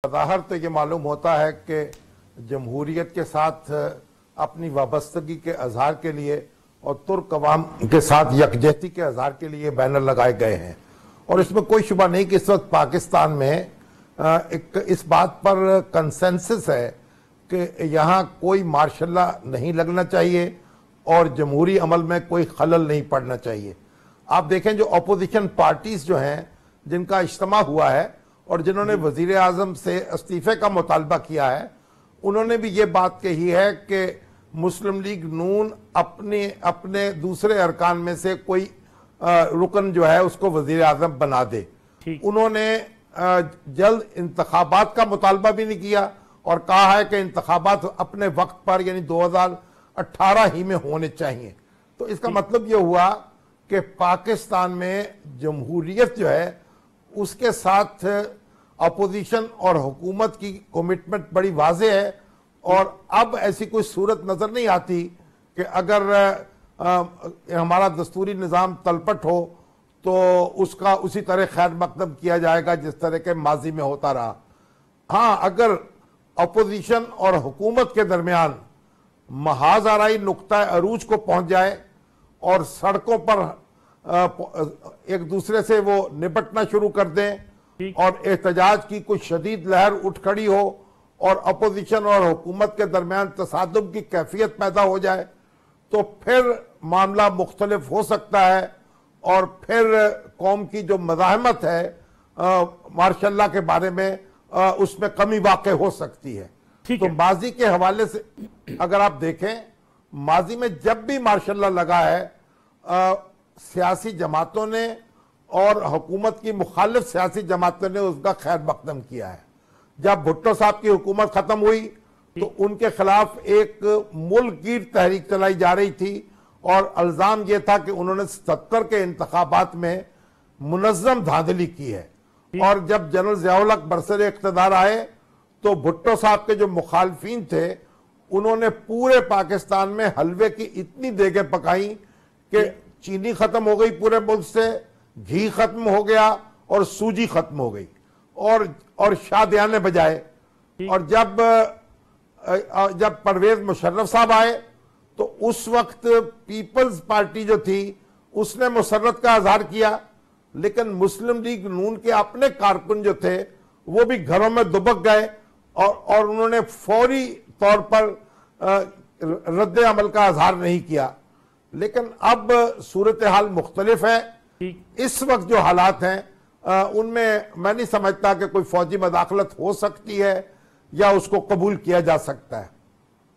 ज़ाहिर तो ये मालूम होता है कि जमहूरियत के साथ अपनी वाबस्तगी के इजहार के लिए और तुर्क अवाम के साथ यकजहती के इजहार के लिए बैनर लगाए गए हैं। और इसमें कोई शुबा नहीं कि इस वक्त पाकिस्तान में इस बात पर कंसेंसस है कि यहाँ कोई मार्शल लॉ नहीं लगना चाहिए और जमहूरी अमल में कोई खलल नहीं पड़ना चाहिए। आप देखें जो अपोजिशन पार्टीज जो हैं जिनका इज्तिमा हुआ है और जिन्होंने वजीर आजम से इस्तीफे का मुतालबा किया है, उन्होंने भी ये बात कही है कि मुस्लिम लीग नून अपने दूसरे अरकान में से कोई रुकन जो है उसको वजीर आजम बना दे। उन्होंने जल्द इंतखाबात का मुतालबा भी नहीं किया और कहा है कि इंतखाबात अपने वक्त पर यानी 2018 ही में होने चाहिए। तो इसका मतलब ये हुआ कि पाकिस्तान में जमहूरियत जो है उसके साथ अपोजिशन और हुकूमत की कमिटमेंट बड़ी वाज़ेह है और अब ऐसी कोई सूरत नजर नहीं आती कि अगर हमारा दस्तूरी निज़ाम तलपट हो तो उसका उसी तरह खैर मकदम किया जाएगा जिस तरह के माजी में होता रहा। हाँ, अगर अपोजिशन और हुकूमत के दरमियान महाज आराई नुक्ता अरूज को पहुंच जाए और सड़कों पर एक दूसरे से वो निपटना शुरू कर दें और एहतजाज की कुछ शदीद लहर उठ खड़ी हो और अपोजिशन और हुकूमत के दरमियान तसादुम की कैफियत पैदा हो जाए तो फिर मामला मुख्तलिफ हो सकता है और फिर कौम की जो मज़ाहमत है मार्शल लॉ के बारे में उसमें कमी वाक़ई हो सकती है। तो माजी के हवाले से अगर आप देखें, माजी में जब भी मार्शल लॉ लगा है सियासी जमातों ने और हुकूमत की मुखालिफ सियासी जमातों ने उसका खैर मकदम किया है। जब भुट्टो साहब की हुकूमत खत्म हुई तो उनके खिलाफ एक मुल्कगीर तहरीक चलाई जा रही थी और इल्जाम यह था कि उन्होंने 70 के इंतखाबात में मुनज़्ज़म धांधली की है। और जब जनरल ज़ियाउल हक बरसर इक़्तिदार आए तो भुट्टो साहब के जो मुखालफीन थे उन्होंने पूरे पाकिस्तान में हलवे की इतनी देगें पकाई कि चीनी खत्म हो गई पूरे मुल्क से, घी खत्म हो गया और सूजी खत्म हो गई और शादियाने बजाए। और जब परवेज मुशर्रफ साहब आए तो उस वक्त पीपल्स पार्टी जो थी उसने मुसर्रत का इजहार किया, लेकिन मुस्लिम लीग नून के अपने कारकुन जो थे वो भी घरों में दुबक गए और उन्होंने फौरी तौर पर रद्द अमल का इजहार नहीं किया। लेकिन अब सूरत हाल मुख्तलिफ है। इस वक्त जो हालात हैं उनमें मैं नहीं समझता कि कोई फौजी मदाखलत हो सकती है या उसको कबूल किया जा सकता है।